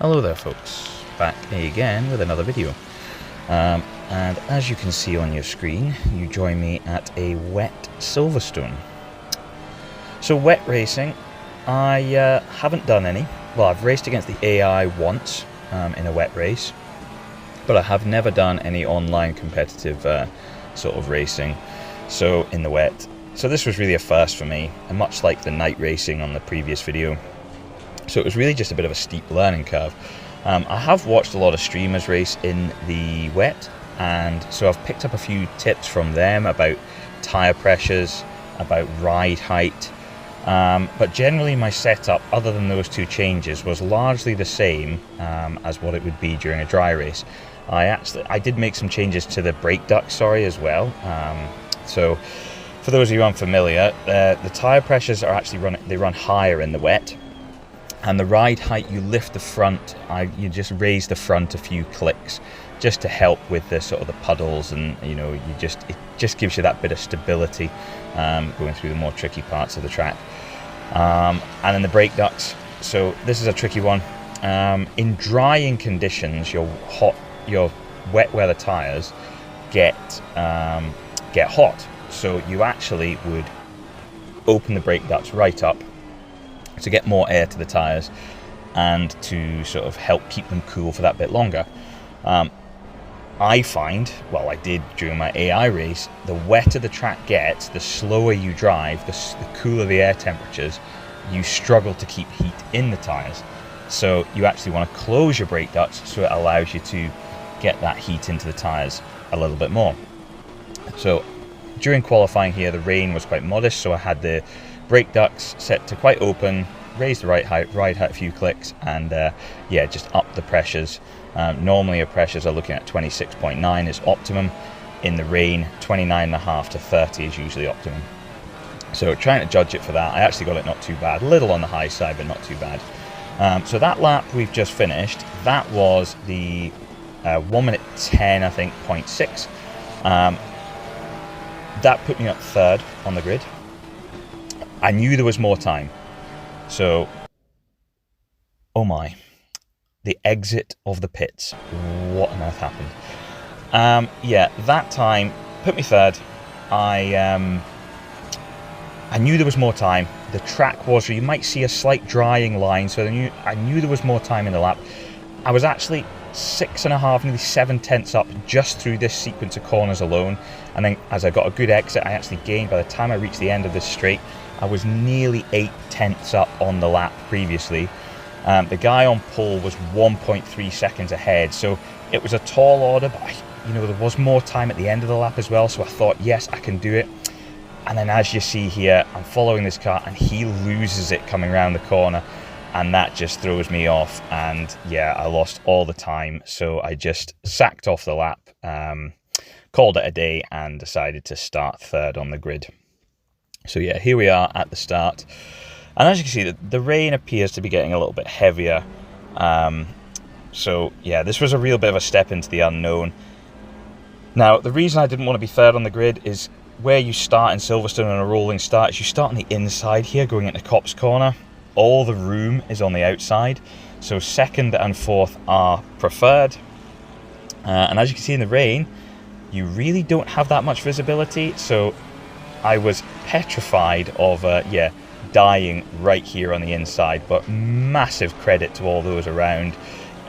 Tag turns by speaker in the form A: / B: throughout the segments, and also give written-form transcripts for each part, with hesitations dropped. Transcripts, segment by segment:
A: Hello there folks, back again with another video. And as you can see on your screen, you join me at a wet Silverstone. So wet racing, I haven't done any. Well, I've raced against the AI once in a wet race, but I have never done any online competitive sort of racing, so in the wet. So this was really a first for me, and much like the night racing on the previous video. So it was really just a bit of a steep learning curve. I have watched a lot of streamers race in the wet, and so I've picked up a few tips from them about tyre pressures, about ride height, but generally my setup, other than those two changes, was largely the same as what it would be during a dry race. I did make some changes to the brake ducts, as well. So for those of you unfamiliar, the tyre pressures are actually run higher in the wet. And the ride height, you lift the front, you just raise the front a few clicks just to help with the sort of the puddles, and it just gives you that bit of stability going through the more tricky parts of the track. And then the brake ducts, so this is a tricky one. In drying conditions, your wet weather tires get hot, so you actually would open the brake ducts right up to get more air to the tyres and to sort of help keep them cool for that bit longer. I find, well, I did during my AI race, the wetter the track gets, the slower you drive, the cooler the air temperatures, you struggle to keep heat in the tyres. So you actually want to close your brake ducts so it allows you to get that heat into the tyres a little bit more. So during qualifying here, the rain was quite modest, so I had the brake ducts set to quite open, raised the ride height a few clicks, and yeah, just up the pressures. Normally your pressures are looking at 26.9 is optimum. In the rain, 29.5 to 30 is usually optimum. So trying to judge it for that, I actually got it not too bad, a little on the high side, but not too bad. So that lap we've just finished, that was the 1 minute 10, I think, 0.6. That put me up third on the grid. I knew there was more time. So, oh my, the exit of the pits. What on earth happened? Yeah, that time put me third. I knew there was more time. The track was, you might see a slight drying line, so I knew there was more time in the lap. I was actually 6.5, nearly 7 tenths up just through this sequence of corners alone. And then as I got a good exit, I actually gained, by the time I reached the end of this straight, I was nearly 8 tenths up on the lap previously. The guy on pole was 1.3 seconds ahead, so it was a tall order, but there was more time at the end of the lap as well, so I thought, yes, I can do it. And then as you see here, I'm following this car and he loses it coming around the corner, and that just throws me off, and yeah, I lost all the time, so I just sacked off the lap, called it a day, and decided to start third on the grid. So yeah, here we are at the start, and as you can see, the rain appears to be getting a little bit heavier. So yeah, this was a real bit of a step into the unknown. Now, the reason I didn't want to be third on the grid is where you start in Silverstone on a rolling start is you start on the inside here, going into Copse Corner. All the room is on the outside, so second and fourth are preferred. And as you can see in the rain, you really don't have that much visibility, so I was petrified of dying right here on the inside, but massive credit to all those around.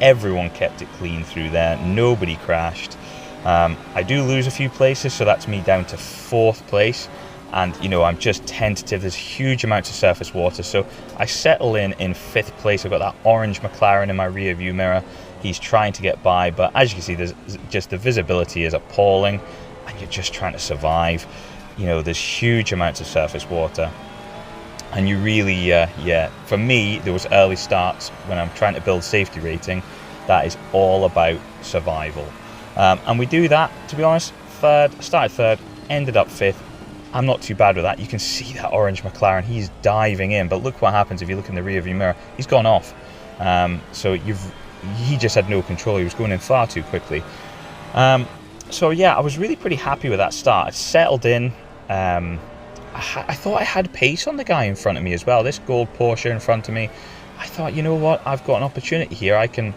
A: Everyone kept it clean through there, nobody crashed. I do lose a few places, so that's me down to 4th place, and I'm just tentative. There's huge amounts of surface water, so I settle in 5th place. I've got that orange McLaren in my rear view mirror. He's trying to get by, but as you can see, there's just, the visibility is appalling, and you're just trying to survive. There's huge amounts of surface water, and you really, for me, those early starts when I'm trying to build safety rating, that is all about survival. And we do that, to be honest. Started third, ended up 5th. I'm not too bad with that. You can see that orange McLaren, he's diving in, but look what happens if you look in the rear view mirror. He's gone off. So he just had no control. He was going in far too quickly. So yeah, I was really pretty happy with that start. I settled in. I thought I had pace on the guy in front of me as well. This gold Porsche in front of me I thought, you know what, I've got an opportunity here. I can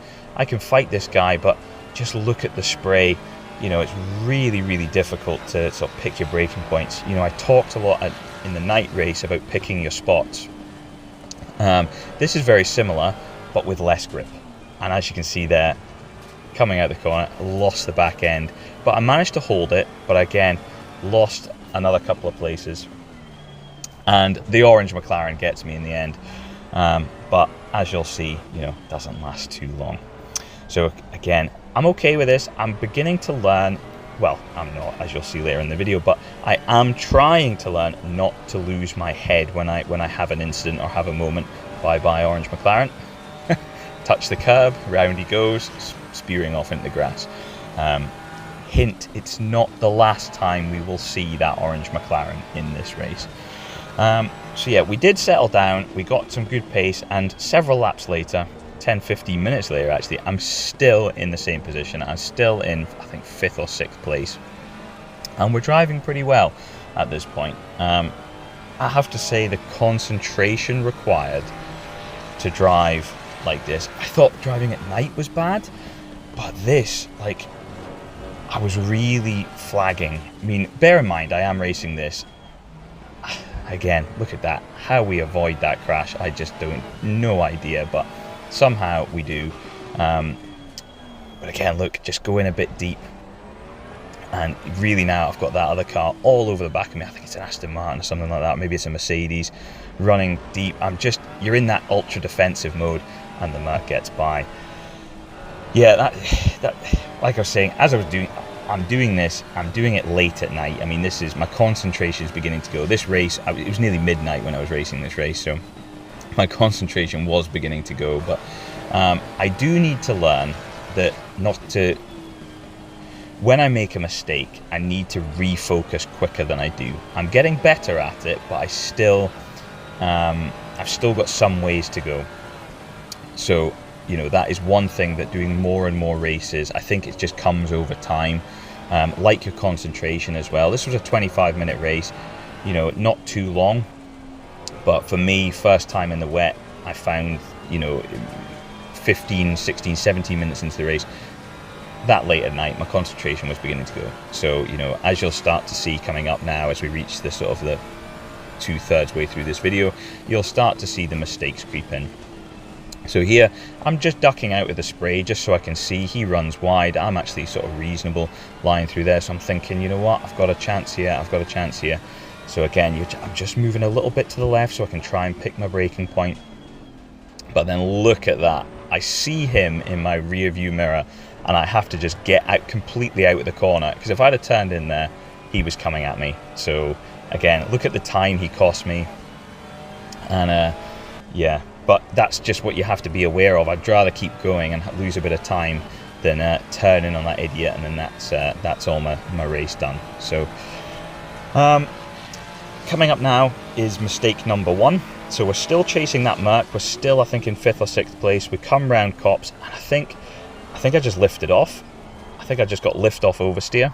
A: fight this guy, but just look at the spray. You know, it's really, really difficult to sort of pick your braking points. You know, I talked a lot in the night race about picking your spots. This is very similar, but with less grip. And as you can see there, coming out the corner, lost the back end. But I managed to hold it, but again, lost another couple of places. And the orange McLaren gets me in the end. But as you'll see, you know, doesn't last too long. So again, I'm okay with this. I'm beginning to learn, well, I'm not, as you'll see later in the video, but I am trying to learn not to lose my head when I have an incident or have a moment. Bye-bye, orange McLaren. Touch the curb, round he goes, spewing off into the grass. Hint, it's not the last time we will see that orange McLaren in this race. So yeah, we did settle down, we got some good pace, and several laps later, 10-15 minutes later actually, I'm still in the same position. I'm still in, I think, 5th or 6th place, and we're driving pretty well at this point. I have to say, the concentration required to drive like this, I thought driving at night was bad, but this, like, I was really flagging. I mean, bear in mind, I am racing this. Again, look at that, how we avoid that crash, I just don't, no idea, but somehow we do. But again, look, just go in a bit deep, and really now I've got that other car all over the back of me. I think it's an Aston Martin or something like that, maybe it's a Mercedes, running deep. You're in that ultra defensive mode, and the Merc gets by. Yeah, that like I was saying, as I was doing, I'm doing it late at night. I mean, this is, my concentration is beginning to go. This race, it was nearly midnight when I was racing this race, so my concentration was beginning to go. But I do need to learn that when I make a mistake, I need to refocus quicker than I do. I'm getting better at it, but I've still got some ways to go. So, you know, that is one thing that doing more and more races, I think it just comes over time. Like your concentration as well. This was a 25-minute race, you know, not too long. But for me, first time in the wet, I found, you know, 15, 16, 17 minutes into the race, that late at night, my concentration was beginning to go. So, you know, as you'll start to see coming up now, as we reach the sort of the 2/3 way through this video, you'll start to see the mistakes creep in. So here, I'm just ducking out of the spray just so I can see. He runs wide. I'm actually sort of reasonable lying through there. So I'm thinking, you know what, I've got a chance here. I've got a chance here. So again, I'm just moving a little bit to the left so I can try and pick my braking point. But then look at that. I see him in my rear view mirror, and I have to just get out completely out of the corner, because if I'd have turned in there, he was coming at me. So again, look at the time he cost me. And yeah, but that's just what you have to be aware of. I'd rather keep going and lose a bit of time than turn in on that idiot, and then that's all my race done. So coming up now is mistake number 1. So we're still chasing that Merc. We're still, I think, in 5th or 6th place. We come round Cops, and I think I just lifted off. I think I just got lift off oversteer,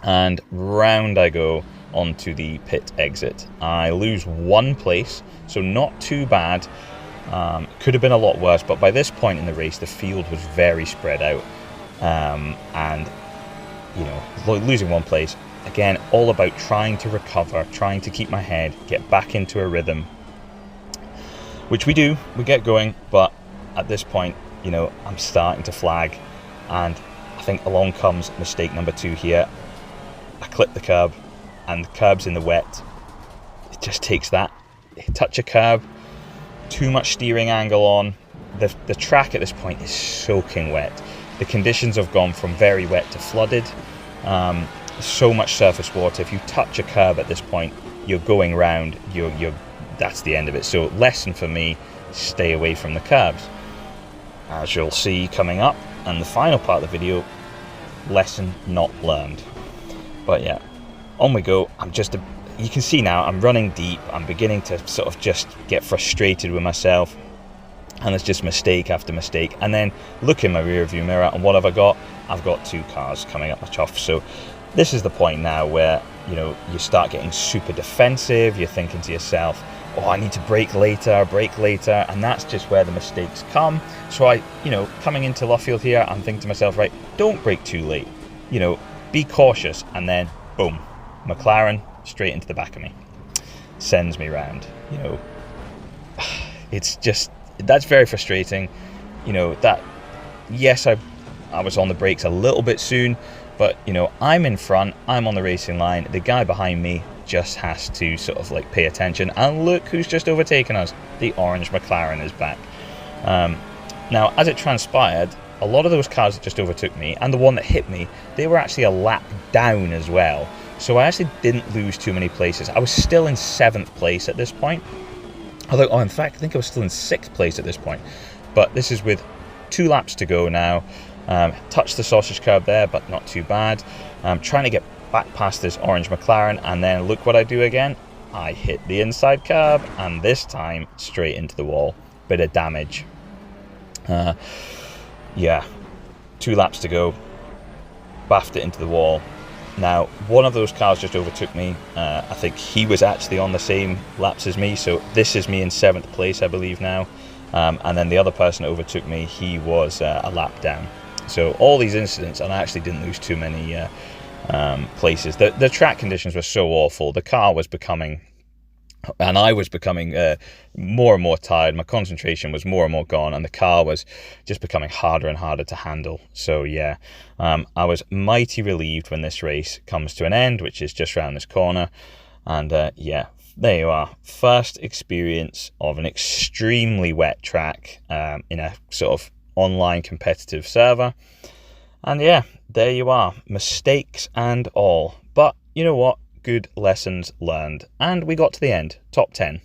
A: and round I go onto the pit exit. I lose 1 place, so not too bad. Could have been a lot worse, but by this point in the race, the field was very spread out, and you know, losing 1 place. Again, all about trying to recover, trying to keep my head, get back into a rhythm, which we do. We get going, but at this point, you know, I'm starting to flag, and I think along comes mistake number 2 here. I clip the curb, and the curb's in the wet. It just takes that touch a curb, too much steering angle on. The track at this point is soaking wet. The conditions have gone from very wet to flooded. So much surface water. If you touch a curb at this point, you're going round. That's the end of it. So lesson for me: stay away from the curbs. As you'll see coming up, and the final part of the video, lesson not learned. But yeah, on we go. You can see now I'm running deep. I'm beginning to sort of just get frustrated with myself, and it's just mistake after mistake. And then look in my rear view mirror, and what have I got? I've got 2 cars coming up my chuff. So this is the point now where, you know, you start getting super defensive. You're thinking to yourself, oh, I need to brake later, and that's just where the mistakes come. So I, coming into Luffield here, I'm thinking to myself, right, don't brake too late, be cautious, and then boom, McLaren straight into the back of me, sends me round. It's just, that's very frustrating. That, yes, I was on the brakes a little bit soon, but I'm in front, I'm on the racing line, the guy behind me just has to sort of like pay attention, and look who's just overtaken us. The orange McLaren is back. Now, as it transpired, a lot of those cars that just overtook me, and the one that hit me, they were actually a lap down as well. So I actually didn't lose too many places. I was still in 7th place at this point. Although, in fact, I think I was still in 6th place at this point. But this is with 2 laps to go now. Touched the sausage curb there, but not too bad. Trying to get back past this orange McLaren, and then look what I do again. I hit the inside curb, and this time straight into the wall. Bit of damage. Yeah, 2 laps to go. Baffed it into the wall. Now, one of those cars just overtook me. I think he was actually on the same laps as me, so this is me in 7th place, I believe now. And then the other person that overtook me, he was a lap down. So all these incidents, and I actually didn't lose too many places. The track conditions were so awful. The car was becoming, and I was becoming more and more tired. My concentration was more and more gone, and the car was just becoming harder and harder to handle. So yeah, I was mighty relieved when this race comes to an end, which is just around this corner. And yeah, there you are. First experience of an extremely wet track in a sort of online competitive server. And yeah, there you are. Mistakes and all. But you know what? Good lessons learned. And we got to the end. Top 10.